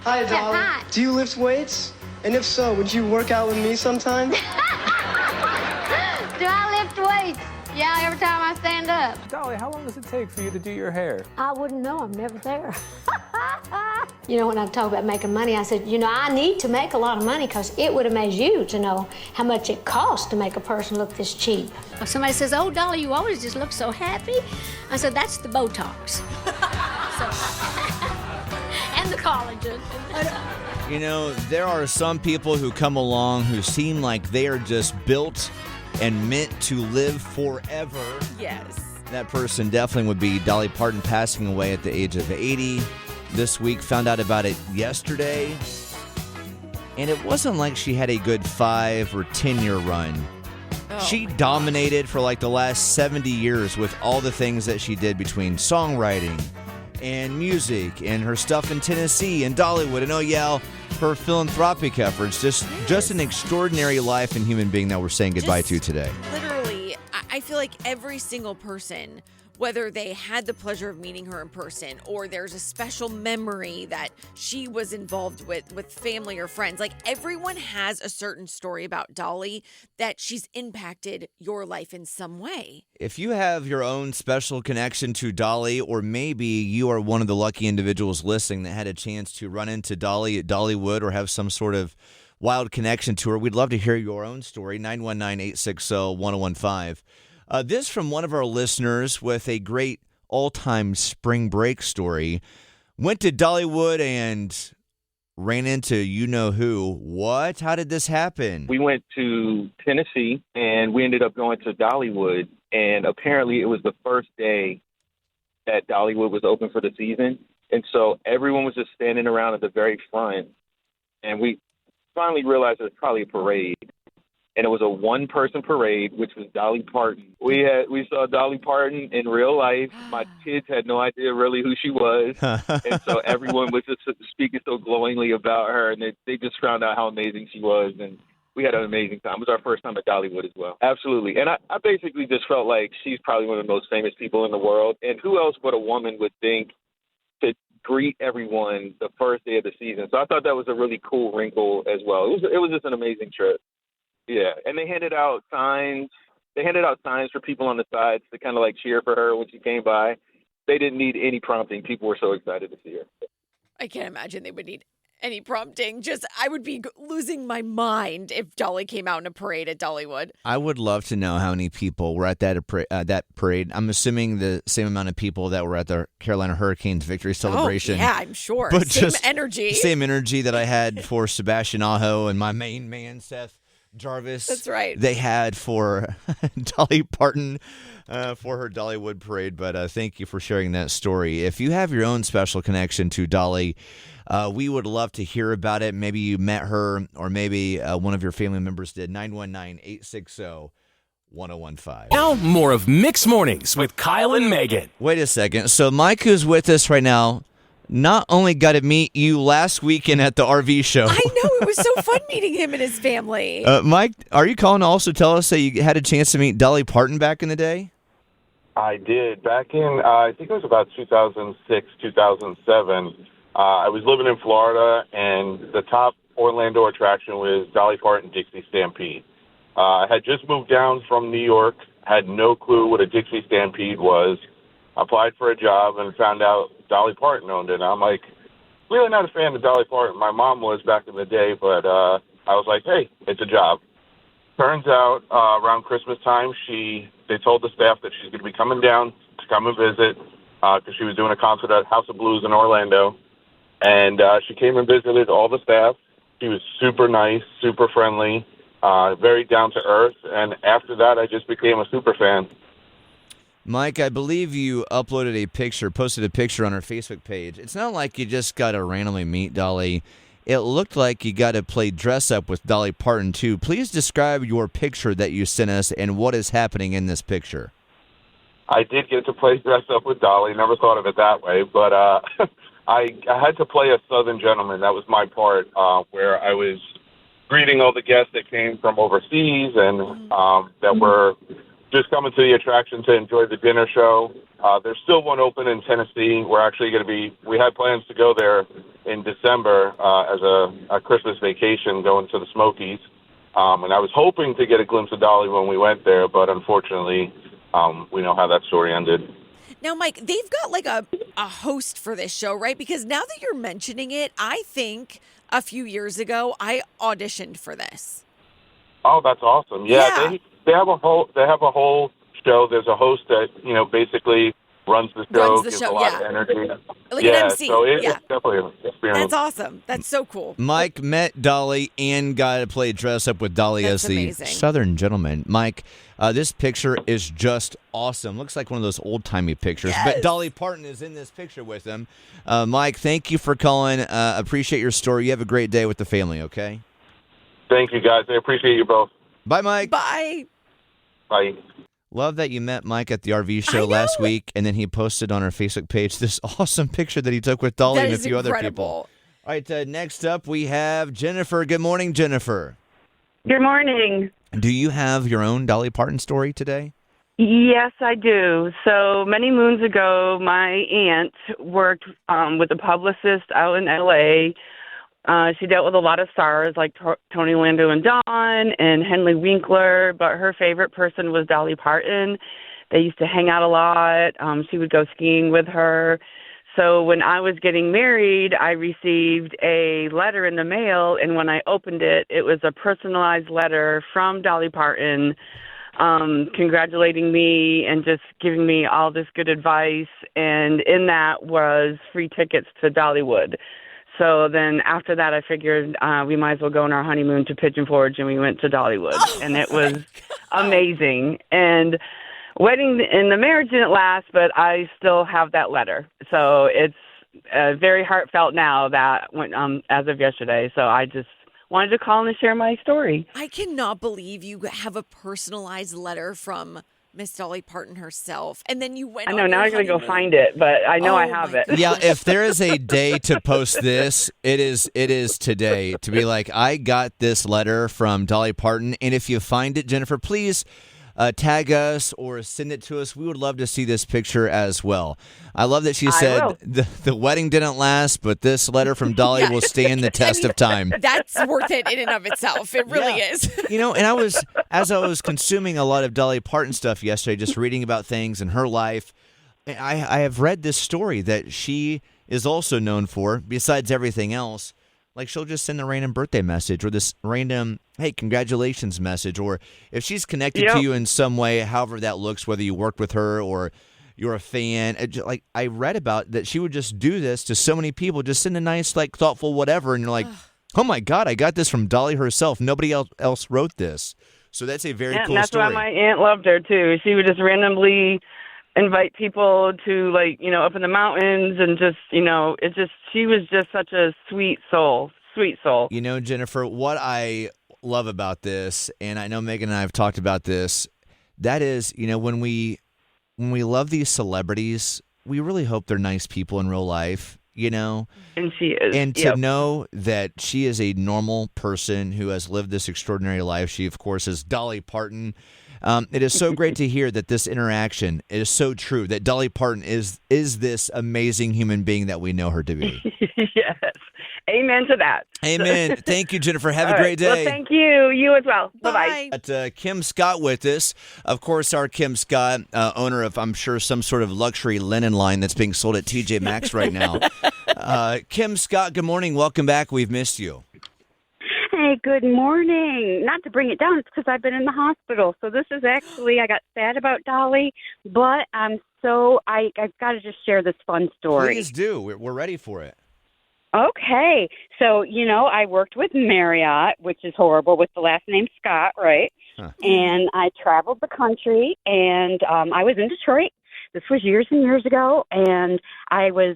Hi, Dolly. Hi. Do you lift weights? And if so, would you work out with me sometime? Do I lift weights? Yeah, every time I stand up. Dolly, how long does it take for you to do your hair? I wouldn't know. I'm never there. When I talk about making money, I said, I need to make a lot of money because it would amaze you to know how much it costs to make a person look this cheap. If somebody says, oh, Dolly, you always just look so happy. I said, that's the Botox. And the collagen. There are some people who come along who seem like they are just built and meant to live forever. Yes. That person definitely would be Dolly Parton, passing away at the age of 80 this week. Found out about it yesterday. And it wasn't like she had a good 5 or 10-year run. She dominated for like the last 70 years with all the things that she did between songwriting and music and her stuff in Tennessee and Dollywood and her philanthropic efforts. Just an extraordinary life and human being that we're saying goodbye to today. Literally, I feel like every single person, whether they had the pleasure of meeting her in person or there's a special memory that she was involved with family or friends, like everyone has a certain story about Dolly that she's impacted your life in some way. If you have your own special connection to Dolly, or maybe you are one of the lucky individuals listening that had a chance to run into Dolly at Dollywood or have some sort of wild connection to her, we'd love to hear your own story. 919-860-1015. This from one of our listeners with a great all-time spring break story. Went to Dollywood and ran into you-know-who. What? How did this happen? We went to Tennessee, and we ended up going to Dollywood, and apparently it was the first day that Dollywood was open for the season, and so everyone was just standing around at the very front, and we finally realized it was probably a parade. And it was a one-person parade, which was Dolly Parton. We saw Dolly Parton in real life. My kids had no idea really who she was, and so everyone was just speaking so glowingly about her, and they just found out how amazing she was, and we had an amazing time. It was our first time at Dollywood as well. Absolutely, and I basically just felt like she's probably one of the most famous people in the world, and who else but a woman would think to greet everyone the first day of the season? So I thought that was a really cool wrinkle as well. It was just an amazing trip. Yeah, and they handed out signs. They handed out signs for people on the sides to kind of like cheer for her when she came by. They didn't need any prompting. People were so excited to see her. I can't imagine they would need any prompting. I would be losing my mind if Dolly came out in a parade at Dollywood. I would love to know how many people were at that parade. I'm assuming the same amount of people that were at the Carolina Hurricanes victory celebration. Oh, yeah, I'm sure. But Same energy. Same energy that I had for Sebastian Aho and my main man, Seth Jarvis. That's right. They had for Dolly Parton for her Dollywood parade. But thank you for sharing that story. If you have your own special connection to Dolly, we would love to hear about it. Maybe you met her, or maybe one of your family members did. 919-860-1015. Now, more of Mixed Mornings with Kyle and Meghan. Wait a second. So Mike, who's with us right now, not only got to meet you last weekend at the RV show. I know. It was so fun meeting him and his family. Mike, are you calling to also tell us that you had a chance to meet Dolly Parton back in the day? I did. Back in, I think it was about 2006, 2007. I was living in Florida, and the top Orlando attraction was Dolly Parton Dixie Stampede. I had just moved down from New York, had no clue what a Dixie Stampede was. Applied for a job and found out Dolly Parton owned it. I'm like, really not a fan of Dolly Parton. My mom was back in the day, but I was like, hey, it's a job. Turns out around Christmas time, they told the staff that she's going to be coming down to come and visit because she was doing a concert at House of Blues in Orlando. And she came and visited all the staff. She was super nice, super friendly, very down to earth. And after that, I just became a super fan. Mike, I believe you posted a picture on our Facebook page. It's not like you just got to randomly meet Dolly. It looked like you got to play dress up with Dolly Parton, too. Please describe your picture that you sent us and what is happening in this picture. I did get to play dress up with Dolly. Never thought of it that way. But I had to play a Southern gentleman. That was my part, where I was greeting all the guests that came from overseas and that were just coming to the attraction to enjoy the dinner show. There's still one open in Tennessee. We're actually going to we had plans to go there in December as a Christmas vacation, going to the Smokies. And I was hoping to get a glimpse of Dolly when we went there, but unfortunately, we know how that story ended. Now, Mike, they've got like a host for this show, right? Because now that you're mentioning it, I think a few years ago I auditioned for this. Oh, that's awesome! Yeah. They have a whole show. There's a host that basically runs the show, gives a lot of energy. Like an MC. So it's definitely an experience. That's awesome. That's so cool. Mike met Dolly and got to play dress up with Dolly as the amazing. Southern gentleman. Mike, this picture is just awesome. Looks like one of those old-timey pictures. Yes. But Dolly Parton is in this picture with him. Mike, thank you for calling. Appreciate your story. You have a great day with the family, okay? Thank you, guys. I appreciate you both. Bye, Mike. Bye. Bye. Love that you met Mike at the RV show last week, and then he posted on our Facebook page this awesome picture that he took with Dolly and a few other people. All right, next up we have Jennifer. Good morning, Jennifer. Good morning. Do you have your own Dolly Parton story today? Yes, I do. So many moons ago, my aunt worked with a publicist out in L.A. She dealt with a lot of stars like Tony Lando and Dawn and Henley Winkler, but her favorite person was Dolly Parton. They used to hang out a lot. She would go skiing with her. So when I was getting married, I received a letter in the mail, and when I opened it, it was a personalized letter from Dolly Parton congratulating me and just giving me all this good advice, and in that was free tickets to Dollywood. So then after that, I figured we might as well go on our honeymoon to Pigeon Forge, and we went to Dollywood. And it was amazing. And the marriage didn't last, but I still have that letter. So it's very heartfelt now that went as of yesterday. So I just wanted to call and share my story. I cannot believe you have a personalized letter from Miss Dolly Parton herself, and then you went. I know, now I gotta go find it, but I know I have it. Yeah, if there is a day to post this, it is today. To be like, I got this letter from Dolly Parton, and if you find it, Jennifer, please tag us or send it to us. We would love to see this picture as well. I love that she said the wedding didn't last, but this letter from Dolly will stand the test of time. That's worth it in and of itself. It really is. And as I was consuming a lot of Dolly Parton stuff yesterday, just reading about things in her life, I have read this story that she is also known for, besides everything else. Like, she'll just send a random birthday message or this random, hey, congratulations message. Or if she's connected to you in some way, however that looks, whether you worked with her or you're a fan. Like, I read about that she would just do this to so many people, just send a nice, like, thoughtful whatever. And you're like, oh, my God, I got this from Dolly herself. Nobody else wrote this. So that's a very cool story. That's why my aunt loved her, too. She would just randomly invite people to, like, up in the mountains and just, she was just such a sweet soul. Jennifer, what I love about this, and I know Meghan and I have talked about this, that is, when we love these celebrities, we really hope they're nice people in real life, And she is. And to know that she is a normal person who has lived this extraordinary life. She, of course, is Dolly Parton. It is so great to hear that this interaction is so true, that Dolly Parton is this amazing human being that we know her to be. Yes. Amen to that. Amen. Thank you, Jennifer. Have a great day. Well, thank you. You as well. Bye-bye. Got Kim Scott with us. Of course, our Kim Scott, owner of, I'm sure, some sort of luxury linen line that's being sold at TJ Maxx right now. Kim Scott, good morning. Welcome back. We've missed you. Hey, good morning. Not to bring it down, it's because I've been in the hospital. So this is actually, I got sad about Dolly, but I've got to just share this fun story. Please do. We're ready for it. Okay. So, I worked with Marriott, which is horrible, with the last name Scott, right? Huh. And I traveled the country, and I was in Detroit. This was years and years ago, and I was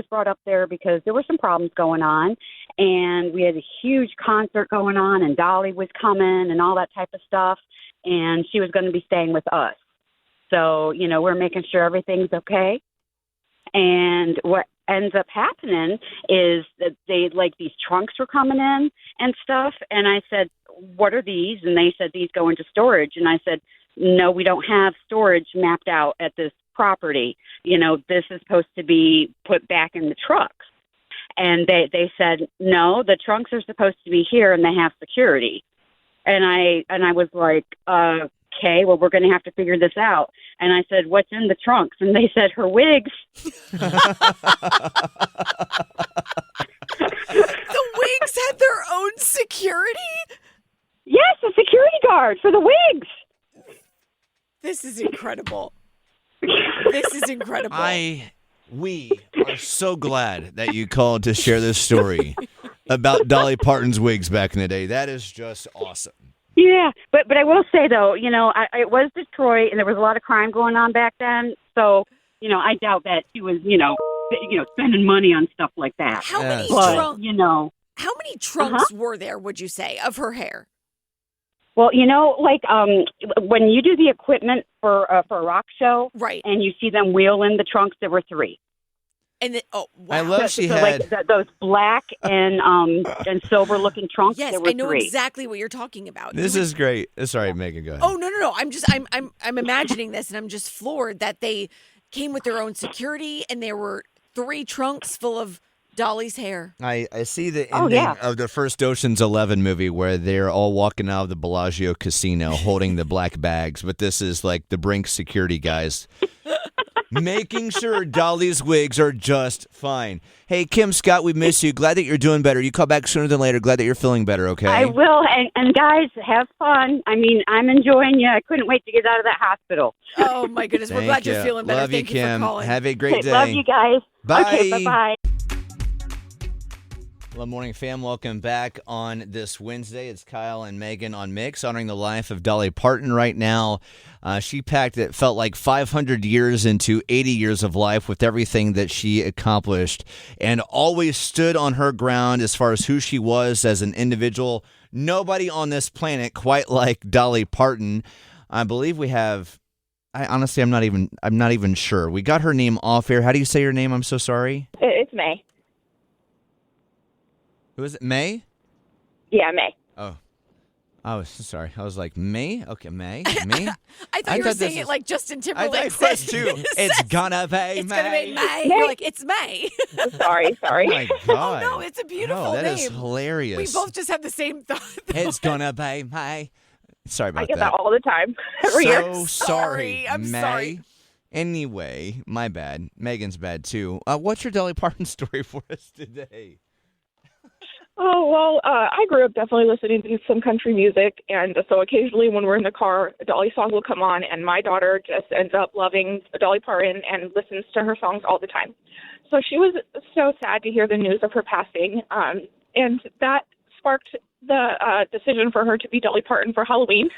brought up there because there were some problems going on, and we had a huge concert going on, and Dolly was coming and all that type of stuff, and she was going to be staying with us. So, we're making sure everything's okay. And what ends up happening is that these trunks were coming in and stuff, and I said, what are these? And they said, these go into storage. And I said, no, we don't have storage mapped out at this property. This is supposed to be put back in the trucks. And they said, no, the trunks are supposed to be here and they have security. And I was like, okay, well, we're going to have to figure this out. And I said, what's in the trunks? And they said, her wigs. The wigs had their own security? Yes, a security guard for the wigs. This is incredible. This is incredible. We are so glad that you called to share this story about Dolly Parton's wigs back in the day. That is just awesome. Yeah, but I will say, though, it was Detroit, and there was a lot of crime going on back then. So, I doubt that she was, spending money on stuff like that. How many trunks? How many trunks were there, would you say, of her hair? Well, when you do the equipment for a rock show, right, and you see them wheel in the trunks, there were 3. And wow. I love she had those black and silver looking trunks. Yes, there were I know 3. exactly what you're talking about. This is great. Sorry, Megan, go ahead. Oh no! I'm imagining this, and I'm just floored that they came with their own security, and there were 3 trunks full of Dolly's hair. I see the ending of the first Ocean's 11 movie where they're all walking out of the Bellagio casino holding the black bags, but this is like the Brink security guys making sure Dolly's wigs are just fine. Hey, Kim Scott, we miss you. Glad that you're doing better. You call back sooner than later. Glad that you're feeling better, okay? I will. And guys, have fun. I mean, I'm enjoying you. I couldn't wait to get out of that hospital. Oh, my goodness. We're glad you're feeling better. Love Thank you, Kim. For calling. Have a great day. Love you guys. Bye. Okay, bye-bye. Hello, morning fam. Welcome back on this Wednesday. It's Kyle and Megan on Mix, honoring the life of Dolly Parton right now. She packed it felt like 500 years into 80 years of life with everything that she accomplished and always stood on her ground as far as who she was as an individual. Nobody on this planet quite like Dolly Parton. I believe we have... honestly, I'm not even sure. We got her name off air. How do you say your name? I'm so sorry. It's May. Who is it? May? Yeah, May. Oh. I was sorry. I was like, May? Okay, May? Me? I thought you were saying it like Justin Timberlake. I thought too. It's gonna be May. It's gonna be May. You're like, it's May. Sorry. Oh my God. Oh no, it's a beautiful name. That is hilarious. We both just had the same thought. It's gonna be May. Sorry about that. I get that all the time. Every year. So sorry. I'm May. sorry. Anyway, my bad. Megan's bad too. What's your Dolly Parton story for us today? Oh, well, I grew up definitely listening to some country music, and so occasionally when we're in the car, a Dolly song will come on, and my daughter just ends up loving Dolly Parton and listens to her songs all the time. So she was so sad to hear the news of her passing, and that sparked the decision for her to be Dolly Parton for Halloween.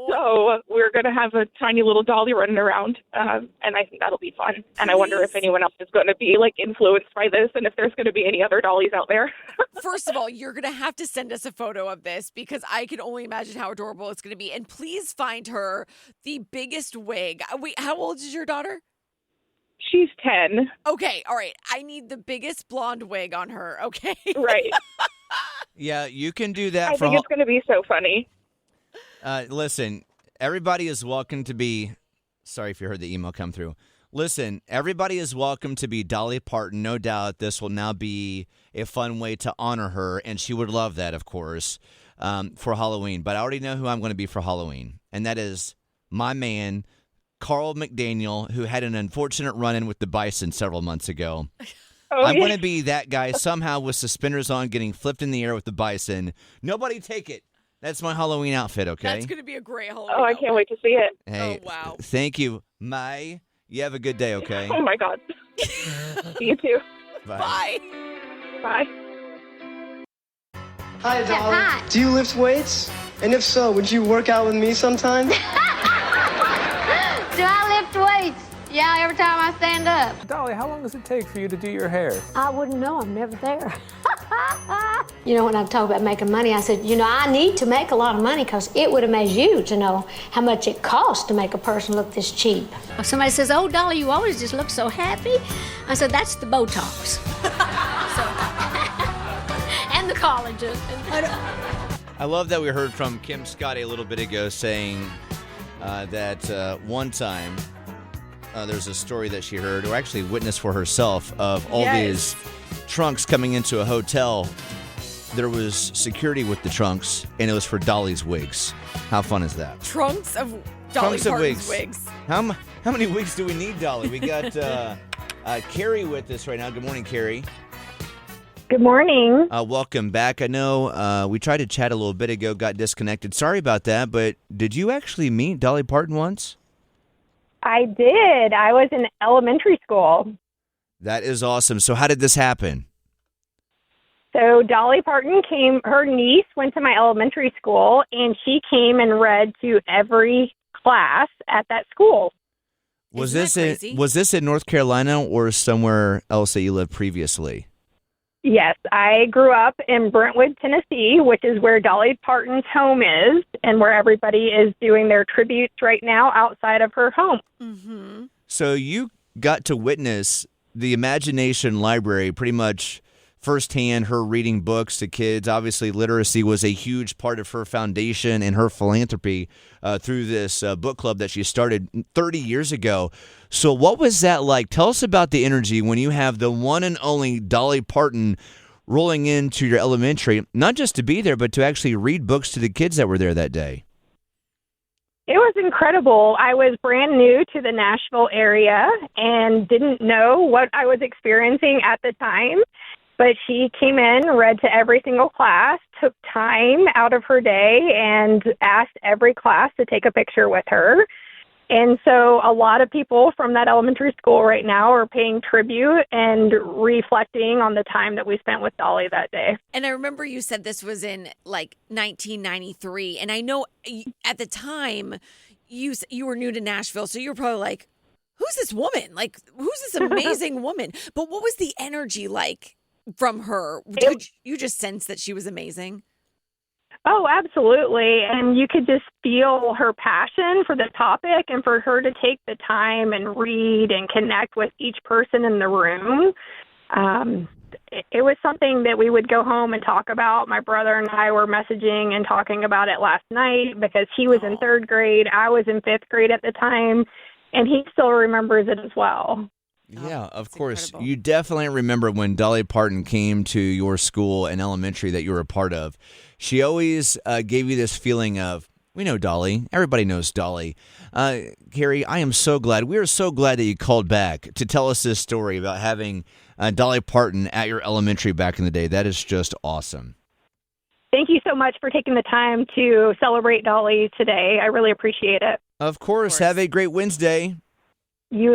So we're going to have a tiny little Dolly running around, and I think that'll be fun. And I wonder if anyone else is going to be like influenced by this, and if there's going to be any other Dollies out there. First of all, you're going to have to send us a photo of this because I can only imagine how adorable it's going to be. And please find her the biggest wig. Wait, how old is your daughter? She's 10. Okay, all right. I need the biggest blonde wig on her, okay? Right. Yeah, you can do that. I think it's going to be so funny. Listen, everybody is welcome to be... Sorry if you heard the email come through. Listen, everybody is welcome to be Dolly Parton. No doubt this will now be a fun way to honor her, and she would love that, of course, for Halloween. But I already know who I'm going to be for Halloween, and that is my man, Carl McDaniel, who had an unfortunate run-in with the bison several months ago. I'm going to be that guy somehow with suspenders on getting flipped in the air with the bison. Nobody take it. That's my Halloween outfit, okay? That's going to be a great Halloween I can't wait to see it. Hey, oh, wow. Thank you, May. You have a good day, okay? Oh, my God. You too. Bye. Bye. Hi, Dolly. Hi. Do you lift weights? And if so, would you work out with me sometime? Do I lift weights? Yeah, every time I stand up. Dolly, how long does it take for you to do your hair? I wouldn't know. I'm never there. When I talk about making money, I said, I need to make a lot of money because it would amaze you to know how much it costs to make a person look this cheap. If somebody says, oh, Dolly, you always just look so happy. I said, that's the Botox. And the collagen. I love that we heard from Kim Scott a little bit ago saying that one time there's a story that she heard, or actually witnessed for herself, of all these trunks coming into a hotel. There was security with the trunks, and it was for Dolly's wigs. How fun is that? Trunks of Dolly Parton's wigs. How many wigs do we need, Dolly? We got Carrie with us right now. Good morning, Carrie. Good morning. Welcome back. I know we tried to chat a little bit ago, got disconnected. Sorry about that, but did you actually meet Dolly Parton once? I did. I was in elementary school. That is awesome. So how did this happen? So Dolly Parton her niece went to my elementary school, and she came and read to every class at that school. Was this in North Carolina or somewhere else that you lived previously? Yes, I grew up in Brentwood, Tennessee, which is where Dolly Parton's home is and where everybody is doing their tributes right now outside of her home. Mm-hmm. So you got to witness the Imagination Library pretty much firsthand, her reading books to kids. Obviously, literacy was a huge part of her foundation and her philanthropy through this book club that she started 30 years ago. So what was that like? Tell us about the energy when you have the one and only Dolly Parton rolling into your elementary, not just to be there, but to actually read books to the kids that were there that day. It was incredible. I was brand new to the Nashville area and didn't know what I was experiencing at the time. But she came in, read to every single class, took time out of her day, and asked every class to take a picture with her. And so a lot of people from that elementary school right now are paying tribute and reflecting on the time that we spent with Dolly that day. And I remember you said this was in like 1993. And I know at the time you were new to Nashville, so you were probably like, who's this woman? Like, who's this amazing woman? But what was the energy like from her? Did you just sense that she was amazing? Oh, absolutely. And you could just feel her passion for the topic and for her to take the time and read and connect with each person in the room. It was something that we would go home and talk about. My brother and I were messaging and talking about it last night because he was in third grade. I was in fifth grade at the time, and he still remembers it as well. Yeah, of course. Incredible. You definitely remember when Dolly Parton came to your school and elementary that you were a part of. She always gave you this feeling of, we know Dolly. Everybody knows Dolly. Carrie, I am so glad. We are so glad that you called back to tell us this story about having Dolly Parton at your elementary back in the day. That is just awesome. Thank you so much for taking the time to celebrate Dolly today. I really appreciate it. Of course. Have a great Wednesday. You